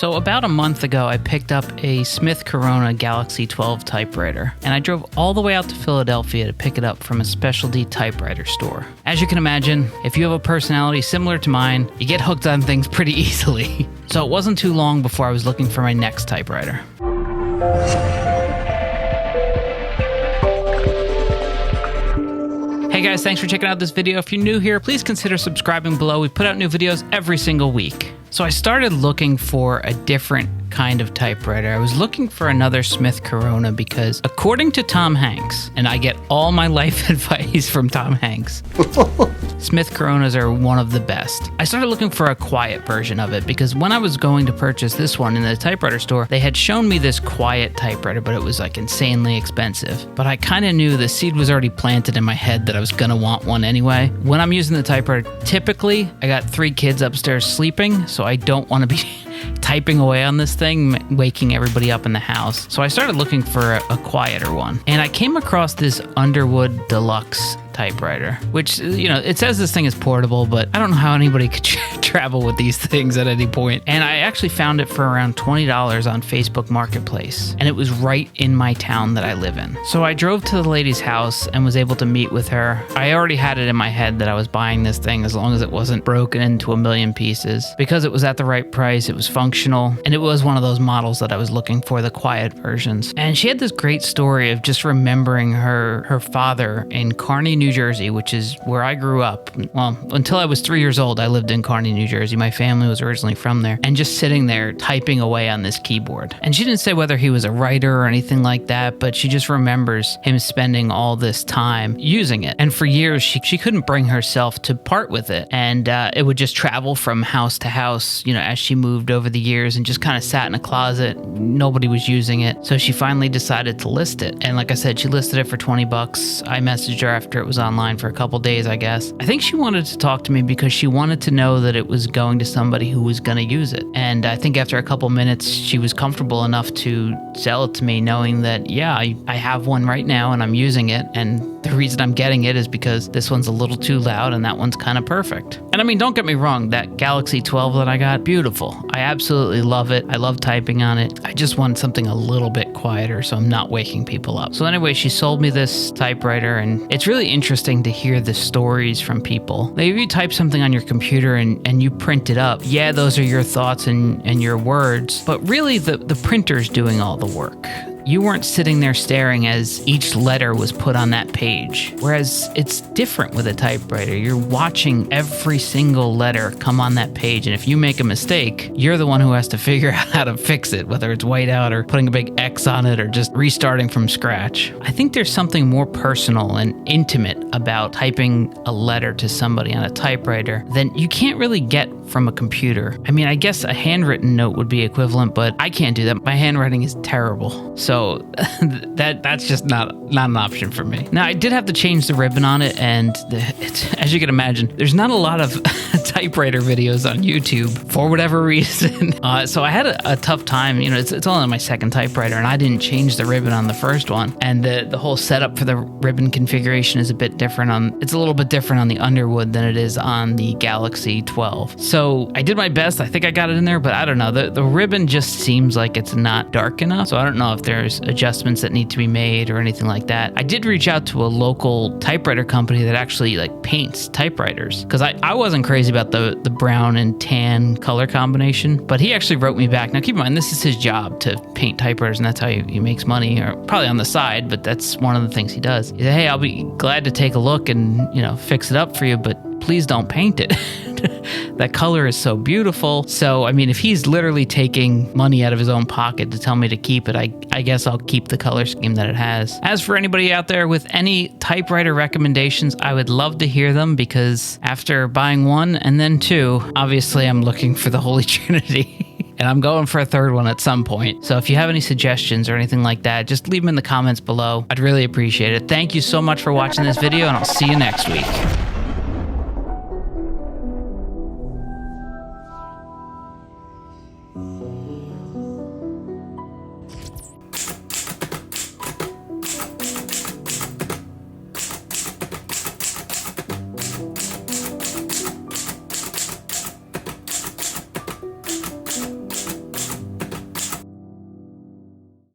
So about a month ago, I picked up a Smith Corona Galaxy 12 typewriter, and I drove all the way out to Philadelphia to pick it up from a specialty typewriter store. As you can imagine, if you have a personality similar to mine, you get hooked on things pretty easily. So it wasn't too long before I was looking for my next typewriter. Hey guys, thanks for checking out this video. If you're new here, please consider subscribing below. We put out new videos every single week. So I started looking for a different kind of typewriter. I was looking for another Smith Corona because according to Tom Hanks, and I get all my life advice from Tom Hanks, Smith Coronas are one of the best. I started looking for a quiet version of it because when I was going to purchase this one in the typewriter store, they had shown me this quiet typewriter, but it was like insanely expensive. But I kind of knew the seed was already planted in my head that I was gonna want one anyway. When I'm using the typewriter, typically I got 3 kids upstairs sleeping, so I don't want to be typing away on this thing, waking everybody up in the house. So I started looking for a quieter one. And I came across this Underwood Deluxe typewriter, which, you know, it says this thing is portable, but I don't know how anybody could travel with these things at any point. And I actually found it for around $20 on Facebook Marketplace. And it was right in my town that I live in. So I drove to the lady's house and was able to meet with her. I already had it in my head that I was buying this thing as long as it wasn't broken into a million pieces. Because it was at the right price, it was functional, and it was one of those models that I was looking for, the quiet versions. And she had this great story of just remembering her father in Kearney, New Jersey, which is where I grew up. Well, until I was 3 years old, I lived in Kearney, New Jersey. My family was originally from there, and just sitting there typing away on this keyboard. And she didn't say whether he was a writer or anything like that, but she just remembers him spending all this time using it. And for years, she couldn't bring herself to part with it. And it would just travel from house to house, you know, as she moved over the years and just kind of sat in a closet. Nobody was using it. So she finally decided to list it. And like I said, she listed it for $20. I messaged her after it was online for a couple days, I guess. I think she wanted to talk to me because she wanted to know that it was going to somebody who was going to use it. And I think after a couple minutes, she was comfortable enough to sell it to me, knowing that, yeah, I have one right now and I'm using it. And the reason I'm getting it is because this one's a little too loud and that one's kind of perfect. And I mean, don't get me wrong, that Galaxy 12 that I got, beautiful. I absolutely love it. I love typing on it. I just want something a little bit quieter so I'm not waking people up. So anyway, she sold me this typewriter, and it's really interesting to hear the stories from people. Like if you type something on your computer and you print it up, yeah, those are your thoughts and your words, but really the printer's doing all the work. You weren't sitting there staring as each letter was put on that page. Whereas it's different with a typewriter. You're watching every single letter come on that page. And if you make a mistake, you're the one who has to figure out how to fix it, whether it's white out or putting a big X on it or just restarting from scratch. I think there's something more personal and intimate about typing a letter to somebody on a typewriter than you can't really get from a computer. I mean, I guess a handwritten note would be equivalent, but I can't do that. My handwriting is terrible. So that's just not an option for me. Now, I did have to change the ribbon on it, and as you can imagine, there's not a lot of typewriter videos on YouTube for whatever reason. So I had a tough time. You know, it's only my second typewriter, and I didn't change the ribbon on the first one. And the whole setup for the ribbon configuration is a bit different it's a little bit different on the Underwood than it is on the Galaxy 12. So I did my best. I think I got it in there, but I don't know. The ribbon just seems like it's not dark enough. So I don't know if there's adjustments that need to be made or anything like that. I did reach out to a local typewriter company that actually like paints typewriters, because I wasn't crazy about the brown and tan color combination, but he actually wrote me back. Now keep in mind, this is his job to paint typewriters, and that's how he makes money, or probably on the side, but that's one of the things he does. He said, hey, I'll be glad to take a look and, you know, fix it up for you, but please don't paint it. That color is so beautiful. So, I mean, if he's literally taking money out of his own pocket to tell me to keep it, I guess I'll keep the color scheme that it has. As for anybody out there with any typewriter recommendations, I would love to hear them, because after buying one and then two, obviously I'm looking for the Holy Trinity. And I'm going for a third one at some point. So if you have any suggestions or anything like that, just leave them in the comments below. I'd really appreciate it. Thank you so much for watching this video, and I'll see you next week.